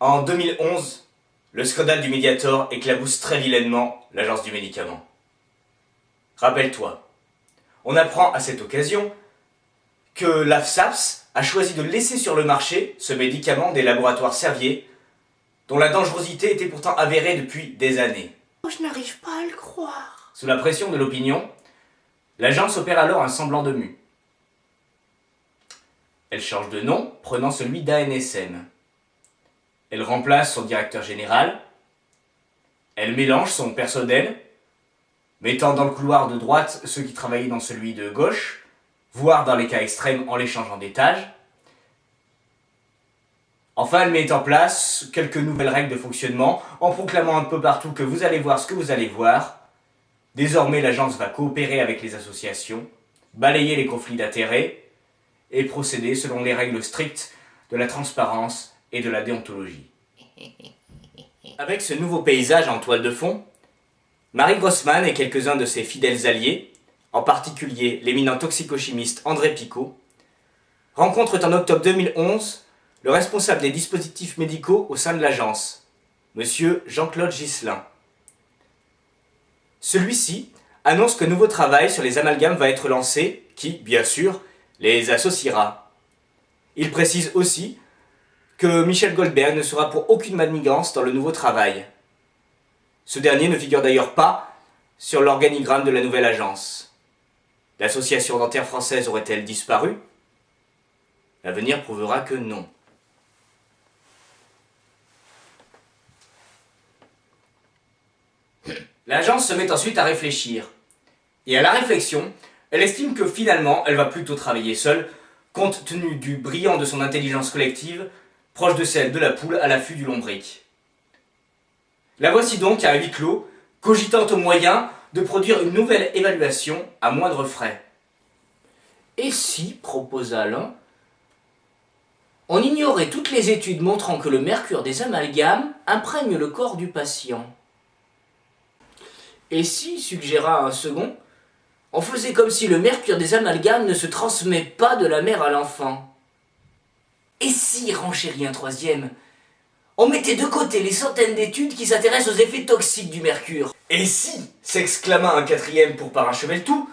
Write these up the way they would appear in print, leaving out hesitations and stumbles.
En 2011, le scandale du Mediator éclabousse très vilainement l'agence du médicament. Rappelle-toi, on apprend à cette occasion que l'AFSAPS a choisi de laisser sur le marché ce médicament des laboratoires Servier, dont la dangerosité était pourtant avérée depuis des années. Oh, je n'arrive pas à le croire. Sous la pression de l'opinion, l'agence opère alors un semblant de mue. Elle change de nom, prenant celui d'ANSM. Elle remplace son directeur général. Elle mélange son personnel, mettant dans le couloir de droite ceux qui travaillaient dans celui de gauche, voire dans les cas extrêmes en les changeant d'étage. Enfin, elle met en place quelques nouvelles règles de fonctionnement en proclamant un peu partout que vous allez voir ce que vous allez voir. Désormais, l'agence va coopérer avec les associations, balayer les conflits d'intérêts et procéder selon les règles strictes de la transparence et de la déontologie. Avec ce nouveau paysage en toile de fond, Marie Grossman et quelques-uns de ses fidèles alliés, en particulier l'éminent toxicochimiste André Picot, rencontrent en octobre 2011 le responsable des dispositifs médicaux au sein de l'agence, M. Jean-Claude Ghislain. Celui-ci annonce qu'un nouveau travail sur les amalgames va être lancé, qui, bien sûr, les associera. Il précise aussi que Michel Goldberg ne sera pour aucune manigance dans le nouveau travail. Ce dernier ne figure d'ailleurs pas sur l'organigramme de la nouvelle agence. L'association dentaire française aurait-elle disparu? L'avenir prouvera que non. L'agence se met ensuite à réfléchir. Et à la réflexion, elle estime que finalement, elle va plutôt travailler seule, compte tenu du brillant de son intelligence collective, proche de celle de la poule à l'affût du lombric. La voici donc à huis clos, cogitant au moyen de produire une nouvelle évaluation à moindre frais. Et si, proposa l'un, on ignorait toutes les études montrant que le mercure des amalgames imprègne le corps du patient? Et si, suggéra un second, on faisait comme si le mercure des amalgames ne se transmet pas de la mère à l'enfant? Et si, renchérit un troisième, on mettait de côté les centaines d'études qui s'intéressent aux effets toxiques du mercure? Et si, s'exclama un quatrième pour parachever le tout,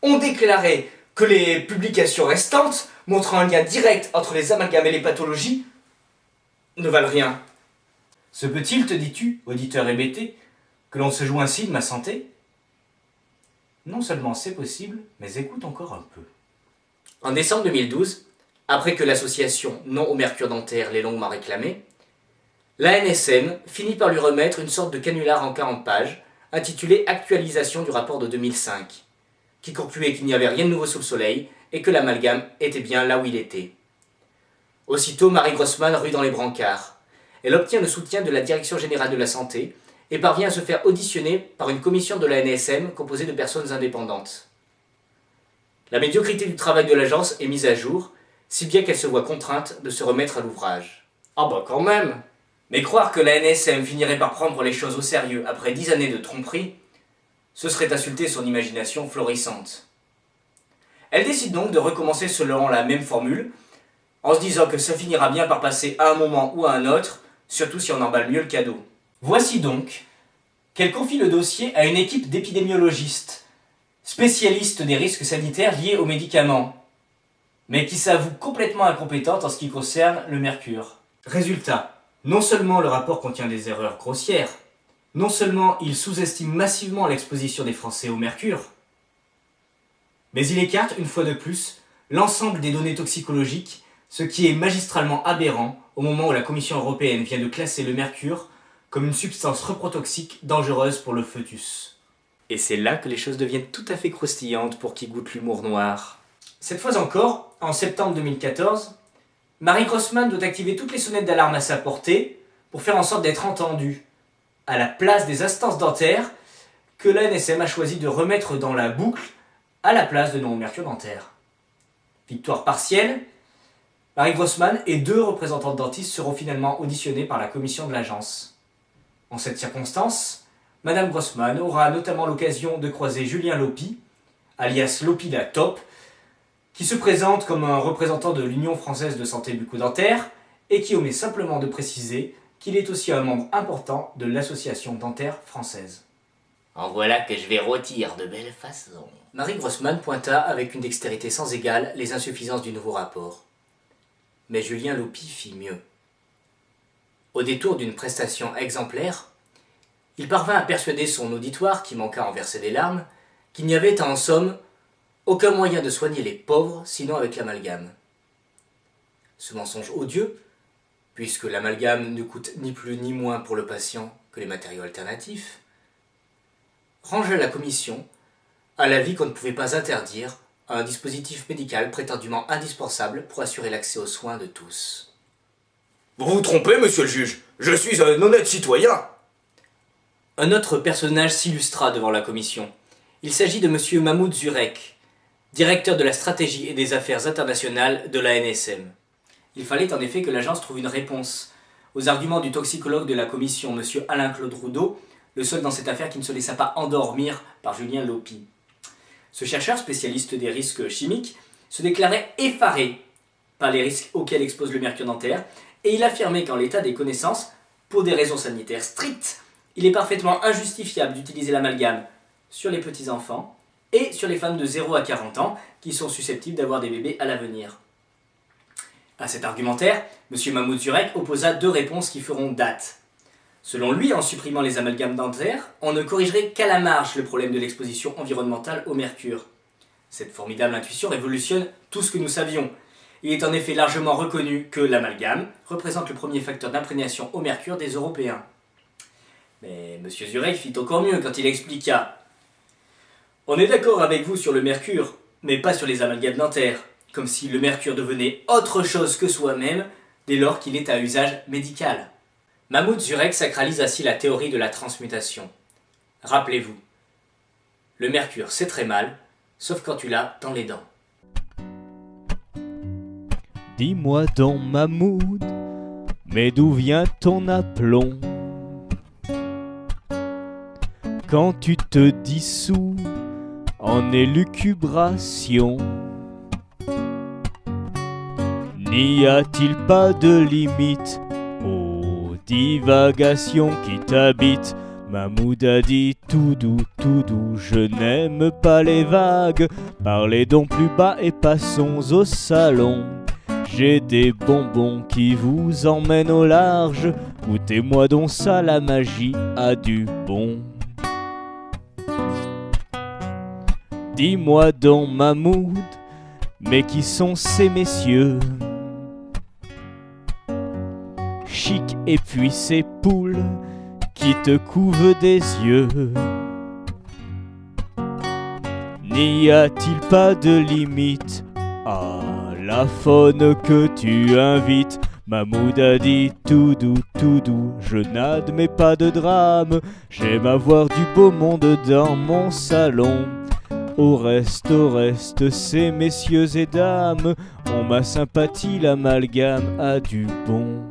on déclarait que les publications restantes, montrant un lien direct entre les amalgames et les pathologies, ne valent rien? Se peut-il, te dis-tu, auditeur hébété, que l'on se joue ainsi de ma santé? Non seulement c'est possible, mais écoute encore un peu. En décembre 2012, après que l'association Non au mercure dentaire l'ait longuement réclamé, l'ANSM finit par lui remettre une sorte de canular en 40 pages, intitulé Actualisation du rapport de 2005, qui concluait qu'il n'y avait rien de nouveau sous le soleil et que l'amalgame était bien là où il était. Aussitôt, Marie Grossman rue dans les brancards. Elle obtient le soutien de la Direction générale de la santé et parvient à se faire auditionner par une commission de l'ANSM composée de personnes indépendantes. La médiocrité du travail de l'agence est mise à jour, si bien qu'elle se voit contrainte de se remettre à l'ouvrage. Ah bah quand même! Mais croire que l'ANSM finirait par prendre les choses au sérieux après 10 années de tromperie, ce serait insulter son imagination florissante. Elle décide donc de recommencer selon la même formule, en se disant que ça finira bien par passer à un moment ou à un autre, surtout si on emballe mieux le cadeau. Voici donc qu'elle confie le dossier à une équipe d'épidémiologistes, spécialistes des risques sanitaires liés aux médicaments, mais qui s'avoue complètement incompétente en ce qui concerne le mercure. Résultat, non seulement le rapport contient des erreurs grossières, non seulement il sous-estime massivement l'exposition des Français au mercure, mais il écarte une fois de plus l'ensemble des données toxicologiques, ce qui est magistralement aberrant au moment où la Commission européenne vient de classer le mercure comme une substance reprotoxique dangereuse pour le fœtus. Et c'est là que les choses deviennent tout à fait croustillantes pour qui goûte l'humour noir. Cette fois encore, en septembre 2014, Marie Grossman doit activer toutes les sonnettes d'alarme à sa portée pour faire en sorte d'être entendue, à la place des instances dentaires que l'ANSM a choisi de remettre dans la boucle à la place de Non au mercure dentaire. Victoire partielle, Marie Grossman et 2 représentantes dentistes seront finalement auditionnés par la commission de l'agence. En cette circonstance, Madame Grossman aura notamment l'occasion de croiser Julien Lopi, alias Lopi la Top, qui se présente comme un représentant de l'Union française de santé bucco-dentaire et qui omet simplement de préciser qu'il est aussi un membre important de l'Association dentaire française. En voilà que je vais rôtir de belle façon. Marie Grossman pointa avec une dextérité sans égale les insuffisances du nouveau rapport. Mais Julien Lopy fit mieux. Au détour d'une prestation exemplaire, il parvint à persuader son auditoire, qui manqua en verser des larmes, qu'il n'y avait en somme aucun moyen de soigner les pauvres sinon avec l'amalgame. Ce mensonge odieux, puisque l'amalgame ne coûte ni plus ni moins pour le patient que les matériaux alternatifs, rangea la commission à l'avis qu'on ne pouvait pas interdire un dispositif médical prétendument indispensable pour assurer l'accès aux soins de tous. Vous vous trompez, monsieur le juge. Je suis un honnête citoyen. Un autre personnage s'illustra devant la commission. Il s'agit de M. Mahmoud Zurek, directeur de la stratégie et des affaires internationales de la NSM. Il fallait en effet que l'agence trouve une réponse aux arguments du toxicologue de la commission, M. Alain-Claude Roudot, le seul dans cette affaire qui ne se laissa pas endormir par Julien Lopy. Ce chercheur spécialiste des risques chimiques se déclarait effaré par les risques auxquels expose le mercure dentaire et il affirmait qu'en l'état des connaissances, pour des raisons sanitaires strictes, il est parfaitement injustifiable d'utiliser l'amalgame sur les petits-enfants et sur les femmes de 0 à 40 ans qui sont susceptibles d'avoir des bébés à l'avenir. À cet argumentaire, M. Mahmoud Zurek opposa deux réponses qui feront date. Selon lui, en supprimant les amalgames dentaires, on ne corrigerait qu'à la marge le problème de l'exposition environnementale au mercure. Cette formidable intuition révolutionne tout ce que nous savions. Il est en effet largement reconnu que l'amalgame représente le premier facteur d'imprégnation au mercure des Européens. Mais M. Zurek fit encore mieux quand il expliqua « On est d'accord avec vous sur le mercure, mais pas sur les amalgames dentaires, comme si le mercure devenait autre chose que soi-même dès lors qu'il est à usage médical. » Mahmoud Zurek sacralise ainsi la théorie de la transmutation. Rappelez-vous, le mercure c'est très mal, sauf quand tu l'as dans les dents. Dis-moi donc, Mahmoud, mais d'où vient ton aplomb? Quand tu te dissous en élucubration, n'y a-t-il pas de limite aux divagations qui t'habitent? Mahmoud a dit tout doux, je n'aime pas les vagues. Parlez donc plus bas et passons au salon. J'ai des bonbons qui vous emmènent au large. Goûtez-moi donc ça, la magie a du bon. Dis-moi donc, Mahmoud, mais qui sont ces messieurs? Chic et puis ces poules qui te couvent des yeux. N'y a-t-il pas de limite à la faune que tu invites? Mahmoud a dit tout doux, je n'admets pas de drame. J'aime avoir du beau monde dans mon salon. Au reste, ces messieurs et dames ont ma sympathie, l'amalgame a du bon.